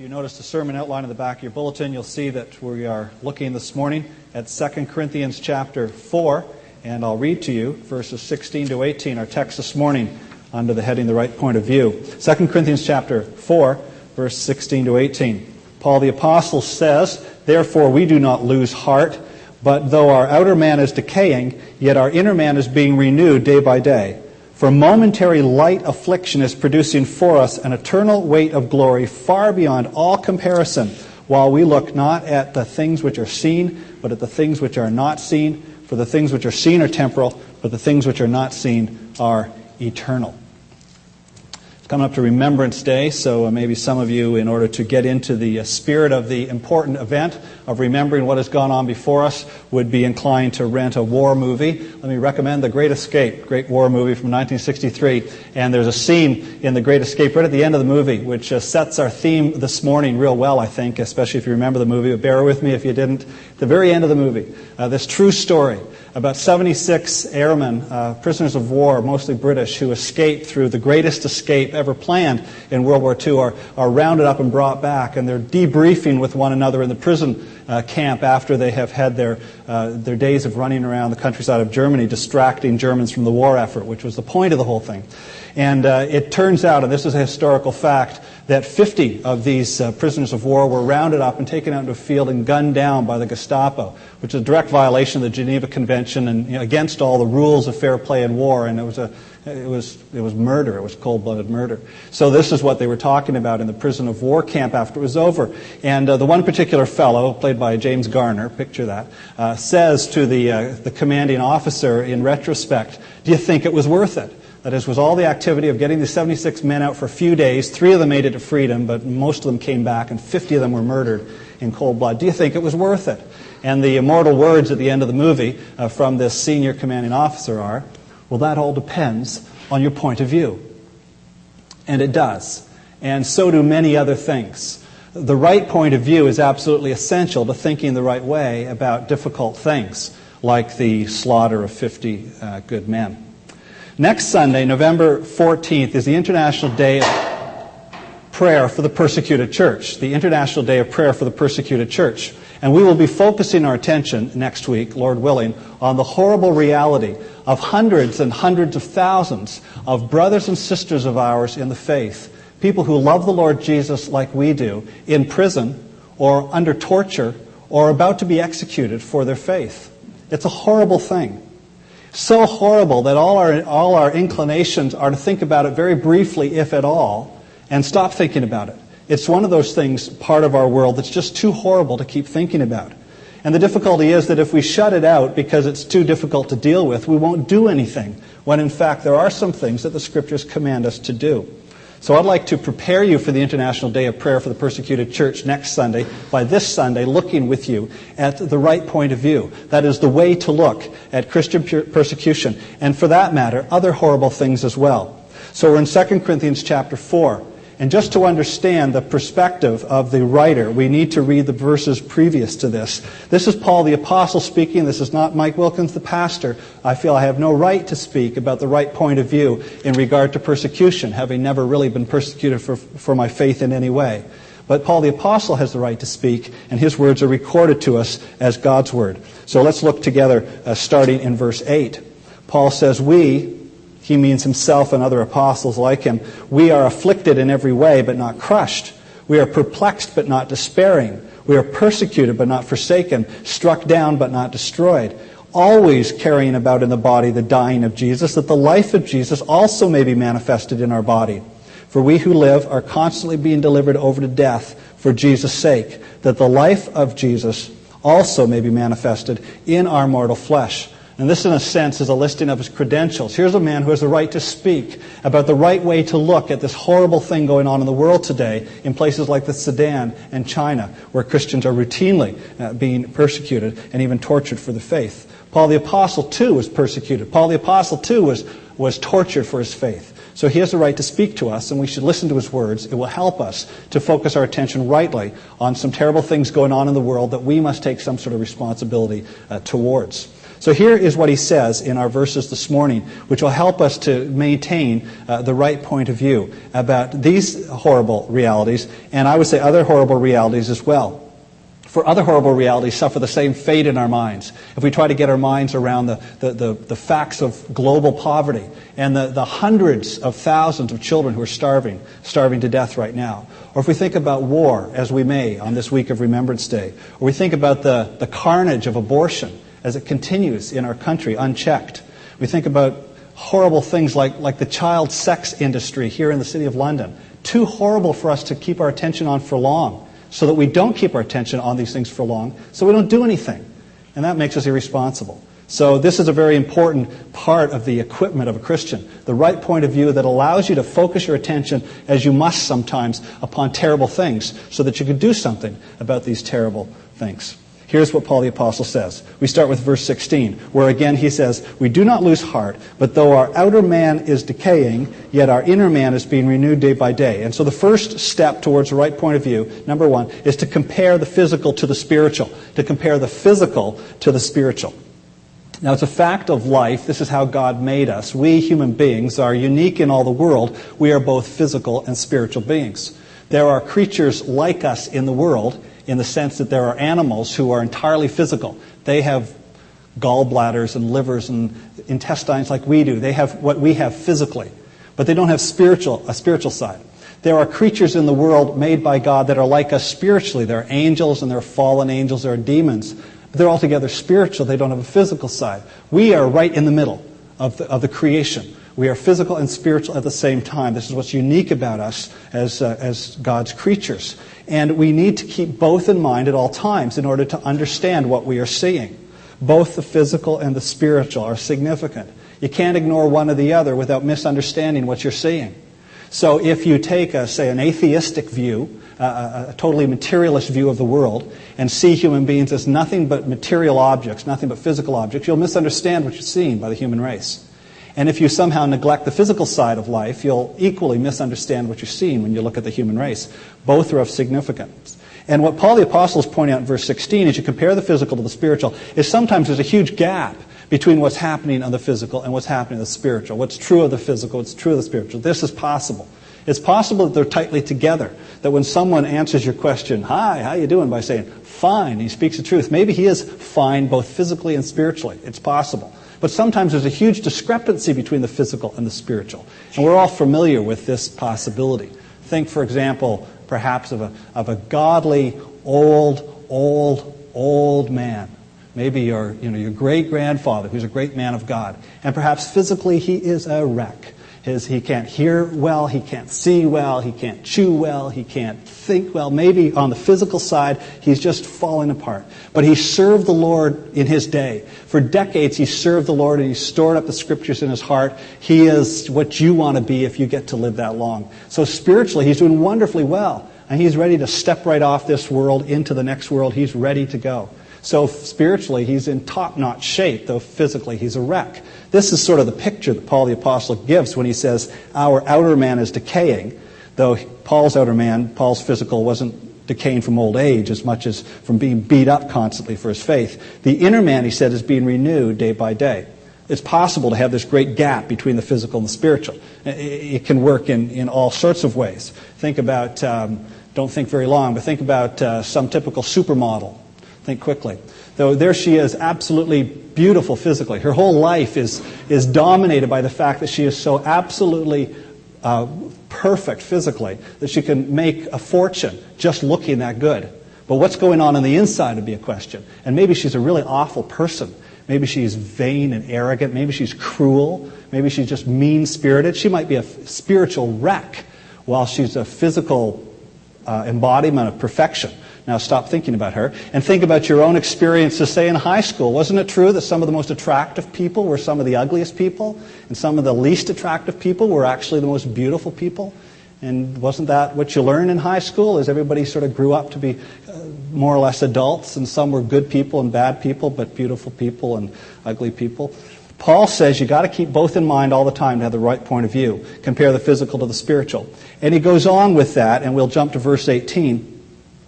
If you notice the sermon outline in the back of your bulletin, you'll see that we are looking this morning at 2 Corinthians chapter 4, and I'll read to you verses 16 to 18, our text this morning, under the heading The Right Point of View. 2 Corinthians chapter 4, verse 16 to 18. Paul the Apostle says, "Therefore we do not lose heart, but though our outer man is decaying, yet our inner man is being renewed day by day. For momentary light affliction is producing for us an eternal weight of glory far beyond all comparison, while we look not at the things which are seen, but at the things which are not seen. For the things which are seen are temporal, but the things which are not seen are eternal." It's coming up to Remembrance Day, so maybe some of you, in order to get into the spirit of the important event of remembering what has gone on before us, would be inclined to rent a war movie. Let me recommend The Great Escape, great war movie from 1963. And there's a scene in The Great Escape right at the end of the movie, which sets our theme this morning real well, I think, especially if you remember the movie. But bear with me if you didn't. At the very end of the movie, this true story about 76 airmen, prisoners of war, mostly British, who escaped through the greatest escape ever planned in World War II, are rounded up and brought back, and they're debriefing with one another in the prison camp after they have had their days of running around the countryside of Germany, distracting Germans from the war effort, which was the point of the whole thing. And it turns out, and this is a historical fact, that 50 of these prisoners of war were rounded up and taken out into a field and gunned down by the Gestapo, which is a direct violation of the Geneva Convention and against all the rules of fair play in war. And it was murder. It was cold-blooded murder. So this is what they were talking about in the prison of war camp after it was over. And the one particular fellow, played by James Garner, picture that, says to the commanding officer in retrospect, "Do you think it was worth it?" That is, was all the activity of getting the 76 men out for a few days. 3 of them made it to freedom, but most of them came back, and 50 of them were murdered in cold blood. Do you think it was worth it? And the immortal words at the end of the movie from this senior commanding officer are, "Well, that all depends on your point of view." And it does. And so do many other things. The right point of view is absolutely essential to thinking the right way about difficult things, like the slaughter of 50 good men. Next Sunday, November 14th, is the International Day of Prayer for the Persecuted Church. The International Day of Prayer for the Persecuted Church. And we will be focusing our attention next week, Lord willing, on the horrible reality of hundreds and hundreds of thousands of brothers and sisters of ours in the faith, people who love the Lord Jesus like we do, in prison or under torture or about to be executed for their faith. It's a horrible thing. So horrible that all our inclinations are to think about it very briefly, if at all, and stop thinking about it. It's one of those things, part of our world, that's just too horrible to keep thinking about. And the difficulty is that if we shut it out because it's too difficult to deal with, we won't do anything, when in fact there are some things that the Scriptures command us to do. So I'd like to prepare you for the International Day of Prayer for the Persecuted Church next Sunday by this Sunday looking with you at the right point of view. That is the way to look at Christian persecution, and for that matter, other horrible things as well. So we're in 2 Corinthians chapter 4. And just to understand the perspective of the writer, we need to read the verses previous to this. This is Paul the Apostle speaking. This is not Mike Wilkins the pastor. I feel I have no right to speak about the right point of view in regard to persecution, having never really been persecuted for my faith in any way. But Paul the Apostle has the right to speak, and his words are recorded to us as God's word. So let's look together starting in verse 8. Paul says, he means himself and other apostles like him, "We are afflicted in every way, but not crushed. We are perplexed, but not despairing. We are persecuted, but not forsaken. Struck down, but not destroyed. Always carrying about in the body the dying of Jesus, that the life of Jesus also may be manifested in our body. For we who live are constantly being delivered over to death for Jesus' sake, that the life of Jesus also may be manifested in our mortal flesh." And this, in a sense, is a listing of his credentials. Here's a man who has the right to speak about the right way to look at this horrible thing going on in the world today in places like the Sudan and China, where Christians are routinely being persecuted and even tortured for the faith. Paul the Apostle, too, was persecuted. Paul the Apostle, too, was tortured for his faith. So he has the right to speak to us, and we should listen to his words. It will help us to focus our attention rightly on some terrible things going on in the world that we must take some sort of responsibility towards. So here is what he says in our verses this morning, which will help us to maintain the right point of view about these horrible realities, and I would say other horrible realities as well. For other horrible realities suffer the same fate in our minds. If we try to get our minds around the facts of global poverty and the hundreds of thousands of children who are starving to death right now, or if we think about war, as we may on this week of Remembrance Day, or we think about the carnage of abortion as it continues in our country unchecked, we think about horrible things like the child sex industry here in the City of London, too horrible for us to keep our attention on for long, so that we don't keep our attention on these things for long, so we don't do anything. And that makes us irresponsible. So this is a very important part of the equipment of a Christian, the right point of view that allows you to focus your attention, as you must sometimes, upon terrible things, so that you can do something about these terrible things. Here's what Paul the Apostle says. We start with verse 16, where again he says, "We do not lose heart, but though our outer man is decaying, yet our inner man is being renewed day by day." And so the first step towards the right point of view, number one, is to compare the physical to the spiritual. To compare the physical to the spiritual. Now, it's a fact of life. This is how God made us. We human beings are unique in all the world. We are both physical and spiritual beings. There are creatures like us in the world, in the sense that there are animals who are entirely physical. They have gallbladders and livers and intestines like we do. They have what we have physically, but they don't have a spiritual side. There are creatures in the world made by God that are like us spiritually. There are angels and there are fallen angels, there are demons. But they're altogether spiritual. They don't have a physical side. We are right in the middle of the creation. We are physical and spiritual at the same time. This is what's unique about us as God's creatures. And we need to keep both in mind at all times in order to understand what we are seeing. Both the physical and the spiritual are significant. You can't ignore one or the other without misunderstanding what you're seeing. So if you take, say, an atheistic view, a totally materialist view of the world, and see human beings as nothing but material objects, nothing but physical objects, you'll misunderstand what you're seeing by the human race. And if you somehow neglect the physical side of life, you'll equally misunderstand what you're seeing when you look at the human race. Both are of significance. And what Paul the Apostle is pointing out in verse 16, as you compare the physical to the spiritual, is sometimes there's a huge gap between what's happening on the physical and what's happening in the spiritual. What's true of the physical, what's true of the spiritual. This is possible. It's possible that they're tightly together. That when someone answers your question, "Hi, how you doing?" by saying, "Fine," he speaks the truth. Maybe he is fine both physically and spiritually. It's possible. But sometimes there's a huge discrepancy between the physical and the spiritual. And we're all familiar with this possibility. Think, for example, perhaps of a godly, old man. Maybe your great-grandfather, who's a great man of God. And perhaps physically he is a wreck. He can't hear well, he can't see well, he can't chew well, he can't think well. Maybe on the physical side, he's just falling apart. But he served the Lord in his day. For decades, he served the Lord and he stored up the Scriptures in his heart. He is what you want to be if you get to live that long. So spiritually, he's doing wonderfully well. And he's ready to step right off this world into the next world. He's ready to go. So spiritually, he's in top-notch shape, though physically he's a wreck. This is sort of the picture that Paul the Apostle gives when he says, our outer man is decaying, though Paul's outer man, Paul's physical, wasn't decaying from old age as much as from being beat up constantly for his faith. The inner man, he said, is being renewed day by day. It's possible to have this great gap between the physical and the spiritual. It can work in all sorts of ways. Think about, don't think very long, but think about some typical supermodel. Think quickly. Though there she is, absolutely beautiful physically. Her whole life is dominated by the fact that she is so absolutely perfect physically that she can make a fortune just looking that good. But what's going on the inside would be a question. And maybe she's a really awful person. Maybe she's vain and arrogant. Maybe she's cruel. Maybe she's just mean-spirited. She might be a spiritual wreck while she's a physical embodiment of perfection. Now stop thinking about her and think about your own experiences, say in high school. Wasn't it true that some of the most attractive people were some of the ugliest people, and some of the least attractive people were actually the most beautiful people? And wasn't that what you learned in high school, is everybody sort of grew up to be more or less adults, and some were good people and bad people, but beautiful people and ugly people? Paul says you got to keep both in mind all the time to have the right point of view. Compare the physical to the spiritual. And he goes on with that, and we'll jump to verse 18.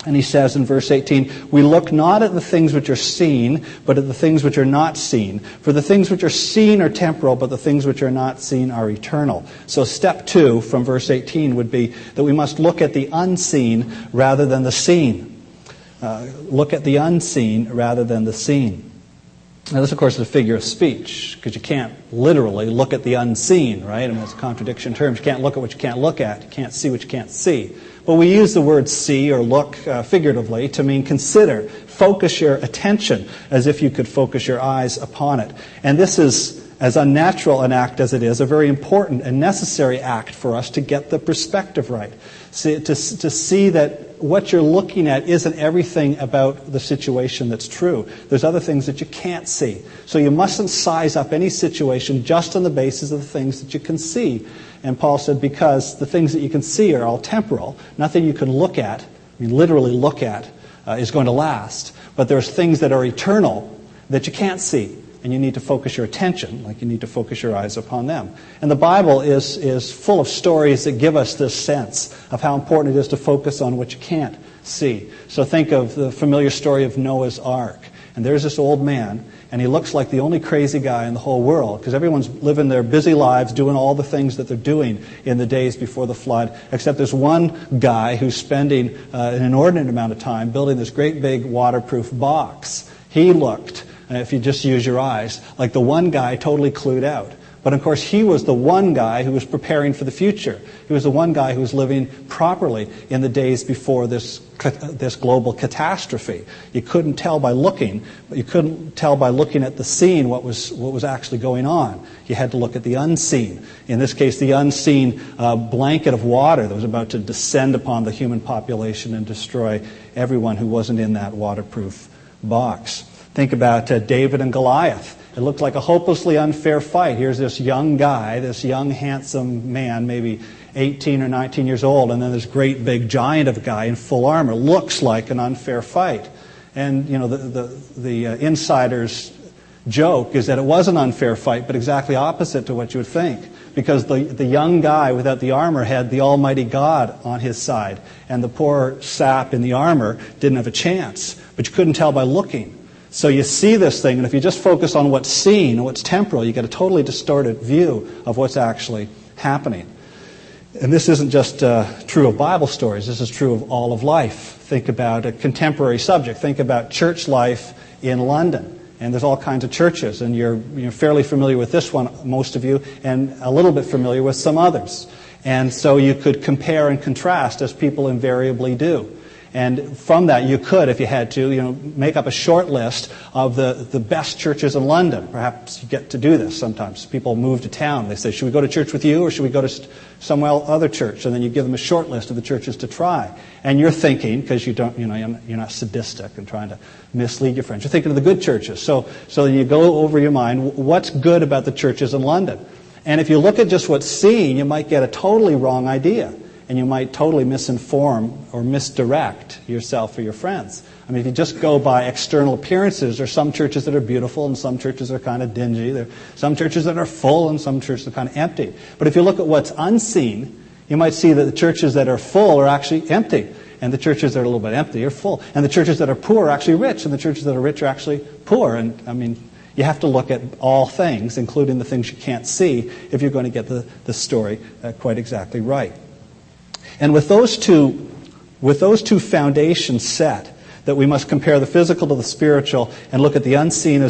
And he says in verse 18, we look not at the things which are seen, but at the things which are not seen. For the things which are seen are temporal, but the things which are not seen are eternal. So step 2 from verse 18 would be that we must look at the unseen rather than the seen. Look at the unseen rather than the seen. Now this, of course, is a figure of speech, because you can't literally look at the unseen, right? I mean, it's a contradiction in terms. You can't look at what you can't look at. You can't see what you can't see. But we use the word see or look figuratively to mean consider, focus your attention as if you could focus your eyes upon it. And this is, as unnatural an act as it is, a very important and necessary act for us to get the perspective right. To see that what you're looking at isn't everything about the situation that's true. There's other things that you can't see. So you mustn't size up any situation just on the basis of the things that you can see. And Paul said, because the things that you can see are all temporal, nothing you can look at, I mean literally look at, is going to last. But there's things that are eternal that you can't see. And you need to focus your attention, like you need to focus your eyes upon them. And the Bible is full of stories that give us this sense of how important it is to focus on what you can't see. So think of the familiar story of Noah's Ark. And there's this old man, and he looks like the only crazy guy in the whole world, because everyone's living their busy lives doing all the things that they're doing in the days before the flood, except there's one guy who's spending an inordinate amount of time building this great big waterproof box. He looked, if you just use your eyes, like the one guy totally clued out. But of course, he was the one guy who was preparing for the future. He was the one guy who was living properly in the days before this global catastrophe. You couldn't tell by looking, but you couldn't tell by looking at the scene what was actually going on. You had to look at the unseen. In this case, the unseen blanket of water that was about to descend upon the human population and destroy everyone who wasn't in that waterproof box. Think about David and Goliath. It looked like a hopelessly unfair fight. Here's this young guy, this young handsome man, maybe 18 or 19 years old, and then this great big giant of a guy in full armor. Looks like an unfair fight. And you know, the insider's joke is that it was an unfair fight, but exactly opposite to what you would think. Because the young guy without the armor had the Almighty God on his side, and the poor sap in the armor didn't have a chance. But you couldn't tell by looking. So you see this thing, and if you just focus on what's seen and what's temporal, you get a totally distorted view of what's actually happening. And this isn't just true of Bible stories. This is true of all of life. Think about a contemporary subject. Think about church life in London. And there's all kinds of churches, and you're fairly familiar with this one, most of you, and a little bit familiar with some others. And so you could compare and contrast, as people invariably do. And from that, you could, if you had to, make up a short list of the best churches in London. Perhaps you get to do this sometimes. People move to town. They say, should we go to church with you, or should we go to some other church? And then you give them a short list of the churches to try. And you're thinking, because you're not sadistic and trying to mislead your friends. You're thinking of the good churches. So you go over your mind, what's good about the churches in London? And if you look at just what's seen, you might get a totally wrong idea. And you might totally misinform or misdirect yourself or your friends. I mean, if you just go by external appearances, there are some churches that are beautiful and some churches are kind of dingy. There are some churches that are full and some churches are kind of empty. But if you look at what's unseen, you might see that the churches that are full are actually empty. And the churches that are a little bit empty are full. And the churches that are poor are actually rich. And the churches that are rich are actually poor. And I mean, you have to look at all things, including the things you can't see, if you're going to get the story quite exactly right. And with those two foundations set, that we must compare the physical to the spiritual and look at the unseen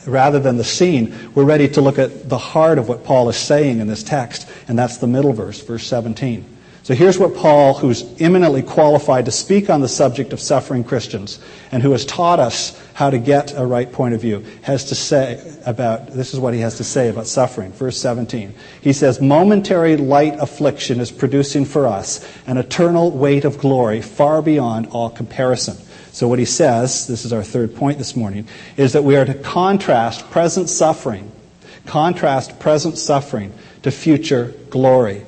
rather than the seen, we're ready to look at the heart of what Paul is saying in this text, and that's the middle verse, verse 17. So here's what Paul, who's eminently qualified to speak on the subject of suffering Christians, and who has taught us how to get a right point of view, has to say about, this is what he has to say about suffering. Verse 17. He says, momentary light affliction is producing for us an eternal weight of glory far beyond all comparison. So what he says, this is our third point this morning, is that we are to contrast present suffering to future glory.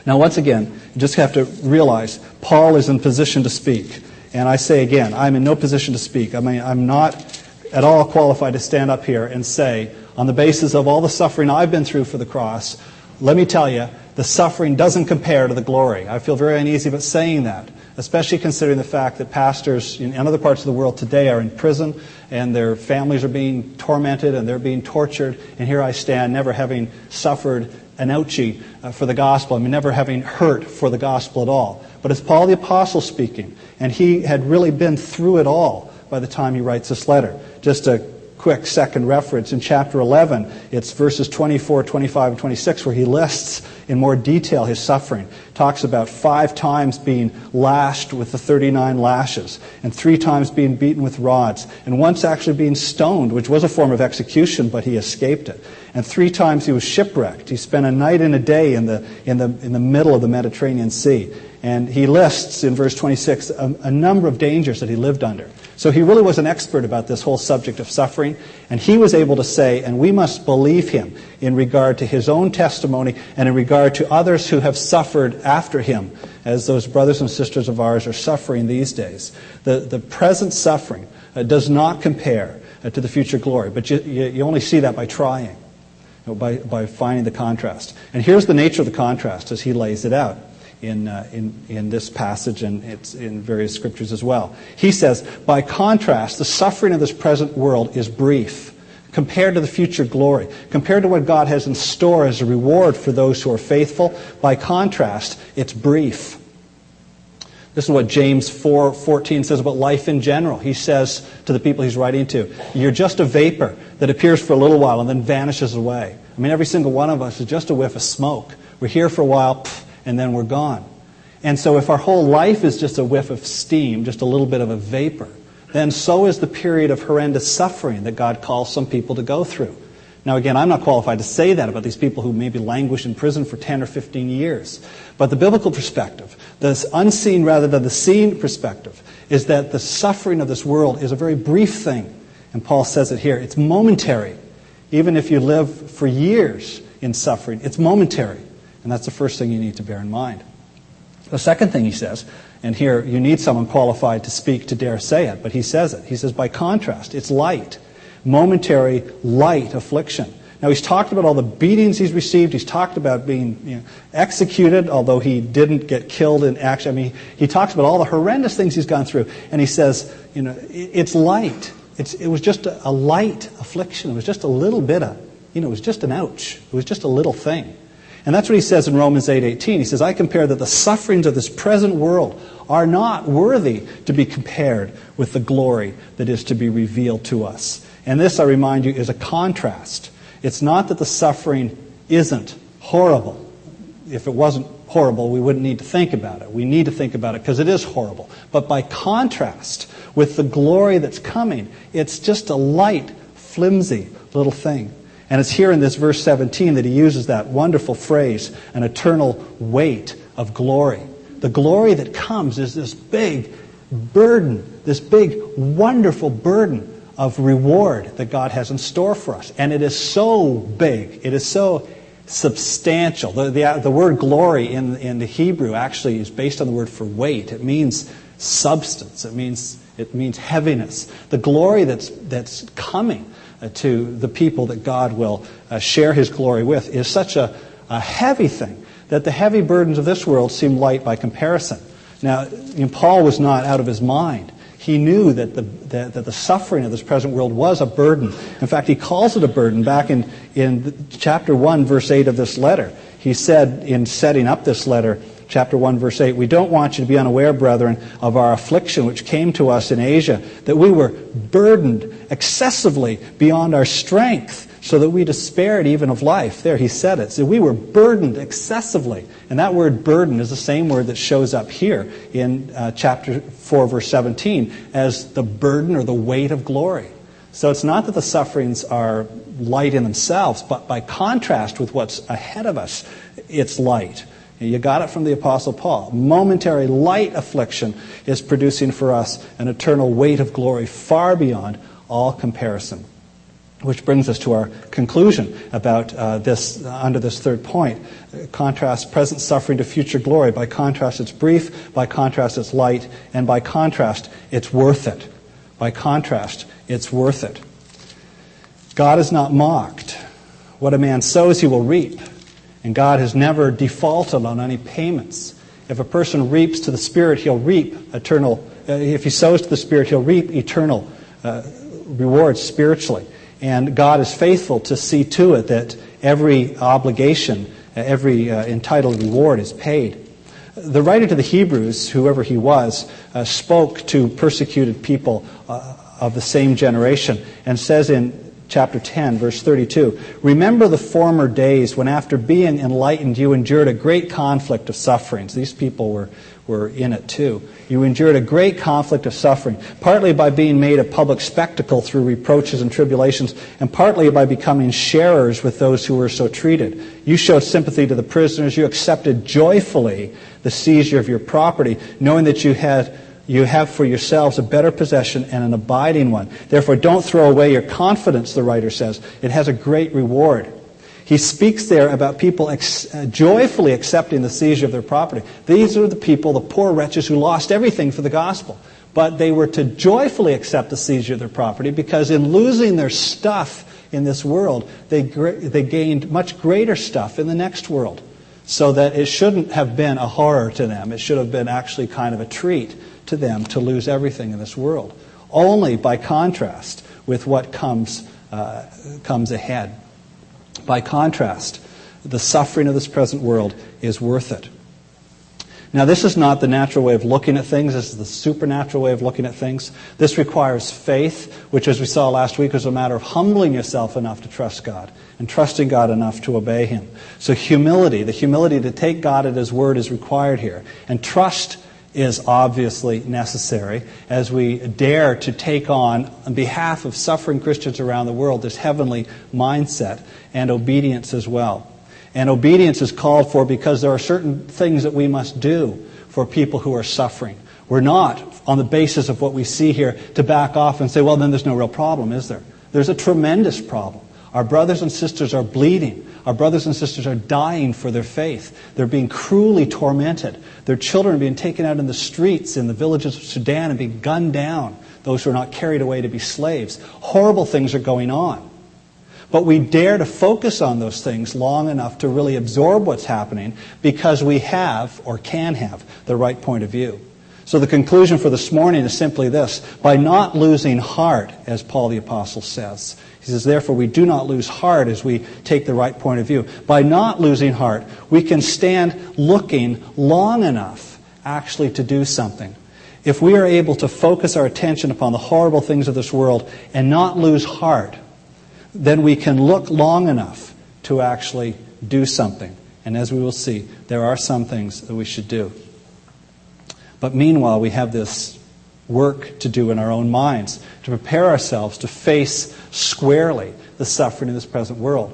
Now, once again, you just have to realize Paul is in position to speak. And I say again, I'm in no position to speak. I mean, I'm not at all qualified to stand up here and say, on the basis of all the suffering I've been through for the cross, let me tell you, the suffering doesn't compare to the glory. I feel very uneasy about saying that. especially considering the fact that pastors in other parts of the world today are in prison and their families are being tormented and they're being tortured. And here I stand, never having suffered an ouchie for the gospel. I mean, never having hurt for the gospel at all. But it's Paul the Apostle speaking, and he had really been through it all by the time he writes this letter. Just a quick second reference in chapter 11, it's verses 24, 25, and 26 where he lists in more detail his suffering. Talks about 5 times being lashed with the 39 lashes, and 3 times being beaten with rods, and once actually being stoned, which was a form of execution, but he escaped it. And 3 times he was shipwrecked. He spent a night and a day in the middle of the Mediterranean Sea. And he lists in verse 26 a number of dangers that he lived under. So he really was an expert about this whole subject of suffering. And he was able to say, and we must believe him in regard to his own testimony and in regard to others who have suffered after him, as those brothers and sisters of ours are suffering these days. The present suffering does not compare to the future glory. But you only see that by trying, by finding the contrast. And here's the nature of the contrast as he lays it out in this passage, and it's in various scriptures as well. He says, by contrast, the suffering of this present world is brief compared to the future glory, compared to what God has in store as a reward for those who are faithful. By contrast, it's brief. This is what James 4:14 says about life in general. He says to the people he's writing to, you're just a vapor that appears for a little while and then vanishes away. I mean, every single one of us is just a whiff of smoke. We're here for a while, and then we're gone. And so if our whole life is just a whiff of steam, just a little bit of a vapor, then so is the period of horrendous suffering that God calls some people to go through. Now again, I'm not qualified to say that about these people who maybe languish in prison for 10 or 15 years. But the biblical perspective, the unseen rather than the seen perspective, is that the suffering of this world is a very brief thing. And Paul says it here. It's momentary. Even if you live for years in suffering, it's momentary. And that's the first thing you need to bear in mind. The second thing he says, and here you need someone qualified to speak to dare say it, but he says it. He says, by contrast, it's light. Momentary, light affliction. Now he's talked about all the beatings he's received. He's talked about being executed, although he didn't get killed in action. I mean, he talks about all the horrendous things he's gone through. And he says, it's light. It was just a light affliction. It was just a little bit of, it was just an ouch. It was just a little thing. And that's what he says in Romans 8:18. He says, I compare that the sufferings of this present world are not worthy to be compared with the glory that is to be revealed to us. And this, I remind you, is a contrast. It's not that the suffering isn't horrible. If it wasn't horrible, we wouldn't need to think about it. We need to think about it because it is horrible. But by contrast with the glory that's coming, it's just a light, flimsy little thing. And it's here in this verse 17 that he uses that wonderful phrase, an eternal weight of glory. The glory that comes is this big burden, this big, wonderful burden of reward that God has in store for us. And it is so big, it is so substantial. The word glory in the Hebrew actually is based on the word for weight. It means substance. It means heaviness. The glory that's coming to the people that God will share his glory with is such a heavy thing that the heavy burdens of this world seem light by comparison. Now, Paul was not out of his mind. He knew that the suffering of this present world was a burden. In fact, he calls it a burden back in chapter 1, verse 8 of this letter. He said in setting up this letter, chapter 1, verse 8, we don't want you to be unaware, brethren, of our affliction which came to us in Asia, that we were burdened excessively beyond our strength, so that we despaired even of life. There, he said it. So we were burdened excessively. And that word burden is the same word that shows up here in chapter 4, verse 17, as the burden or the weight of glory. So it's not that the sufferings are light in themselves, but by contrast with what's ahead of us, it's light. You got it from the Apostle Paul. Momentary light affliction is producing for us an eternal weight of glory far beyond all comparison. Which brings us to our conclusion about this under this third point. Contrast present suffering to future glory. By contrast, it's brief. By contrast, it's light. And by contrast, it's worth it. By contrast, it's worth it. God is not mocked. What a man sows, he will reap. And God has never defaulted on any payments. If a person reaps to the Spirit, he'll reap eternal. If he sows to the Spirit, he'll reap eternal rewards spiritually. And God is faithful to see to it that every obligation, every entitled reward is paid. The writer to the Hebrews, whoever he was, spoke to persecuted people of the same generation and says in chapter 10, verse 32, "Remember the former days when after being enlightened you endured a great conflict of sufferings." These people were in it too. "You endured a great conflict of suffering, partly by being made a public spectacle through reproaches and tribulations, and partly by becoming sharers with those who were so treated. You showed sympathy to the prisoners. You accepted joyfully the seizure of your property, knowing that you have for yourselves a better possession and an abiding one. Therefore, don't throw away your confidence," the writer says. "It has a great reward." He speaks there about people joyfully accepting the seizure of their property. These are the people, the poor wretches who lost everything for the gospel. But they were to joyfully accept the seizure of their property because in losing their stuff in this world, they gained much greater stuff in the next world. So that it shouldn't have been a horror to them. It should have been actually kind of a treat to them to lose everything in this world. Only by contrast with what comes ahead. By contrast, the suffering of this present world is worth it. Now, this is not the natural way of looking at things. This is the supernatural way of looking at things. This requires faith, which, as we saw last week, is a matter of humbling yourself enough to trust God and trusting God enough to obey Him. So humility, the humility to take God at His word is required here. And trust is obviously necessary as we dare to take on behalf of suffering Christians around the world, this heavenly mindset and obedience as well. And obedience is called for because there are certain things that we must do for people who are suffering. We're not, on the basis of what we see here, to back off and say, well, then there's no real problem, is there? There's a tremendous problem. Our brothers and sisters are bleeding. Our brothers and sisters are dying for their faith. They're being cruelly tormented. Their children are being taken out in the streets in the villages of Sudan and being gunned down. Those who are not carried away to be slaves. Horrible things are going on. But we dare to focus on those things long enough to really absorb what's happening because we have, or can have, the right point of view. So the conclusion for this morning is simply this. By not losing heart, as Paul the Apostle says, he says, therefore we do not lose heart as we take the right point of view. By not losing heart, we can stand looking long enough actually to do something. If we are able to focus our attention upon the horrible things of this world and not lose heart, then we can look long enough to actually do something. And as we will see, there are some things that we should do. But meanwhile, we have this work to do in our own minds to prepare ourselves to face squarely the suffering of this present world.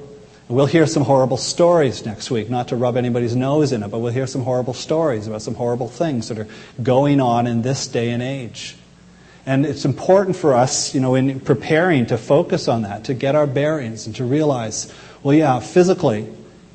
And we'll hear some horrible stories next week, not to rub anybody's nose in it, but we'll hear some horrible stories about some horrible things that are going on in this day and age. And it's important for us, in preparing to focus on that, to get our bearings and to realize, well, yeah, physically,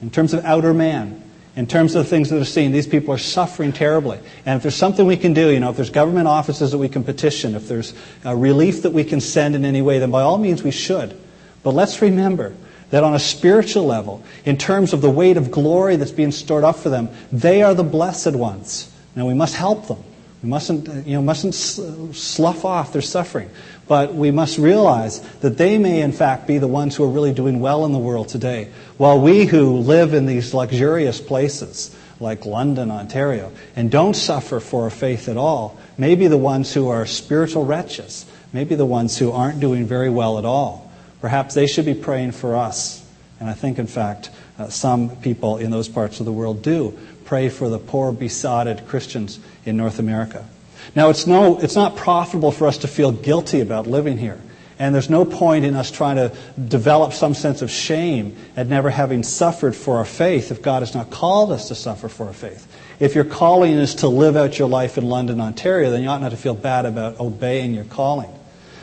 in terms of outer man, in terms of the things that are seen, these people are suffering terribly. And if there's something we can do, if there's government offices that we can petition, if there's relief that we can send in any way, then by all means we should. But let's remember that on a spiritual level, in terms of the weight of glory that's being stored up for them, they are the blessed ones. Now we must help them. We mustn't slough off their suffering. But we must realize that they may in fact be the ones who are really doing well in the world today. While we who live in these luxurious places, like London, Ontario, and don't suffer for our faith at all, may be the ones who are spiritual wretches, maybe the ones who aren't doing very well at all. Perhaps they should be praying for us. And I think in fact some people in those parts of the world do pray for the poor, besotted Christians in North America. Now, it's not profitable for us to feel guilty about living here. And there's no point in us trying to develop some sense of shame at never having suffered for our faith if God has not called us to suffer for our faith. If your calling is to live out your life in London, Ontario, then you ought not to feel bad about obeying your calling.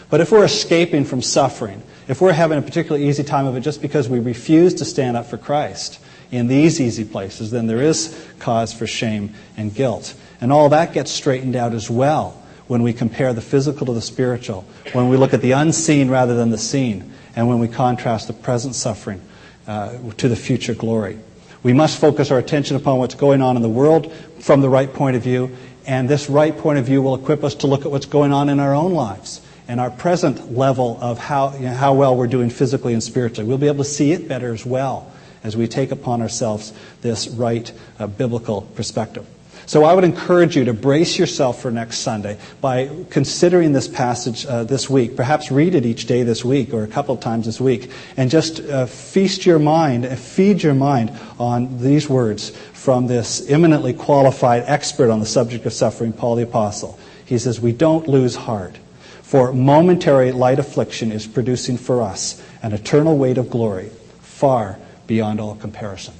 But if we're escaping from suffering, if we're having a particularly easy time of it just because we refuse to stand up for Christ in these easy places, then there is cause for shame and guilt. And all that gets straightened out as well when we compare the physical to the spiritual, when we look at the unseen rather than the seen, and when we contrast the present suffering to the future glory. We must focus our attention upon what's going on in the world from the right point of view, and this right point of view will equip us to look at what's going on in our own lives and our present level of how well we're doing physically and spiritually. We'll be able to see it better as well as we take upon ourselves this right biblical perspective. So I would encourage you to brace yourself for next Sunday by considering this passage this week. Perhaps read it each day this week or a couple of times this week, and just feed your mind on these words from this eminently qualified expert on the subject of suffering, Paul the Apostle. He says, "We don't lose heart, for momentary light affliction is producing for us an eternal weight of glory far beyond all comparison."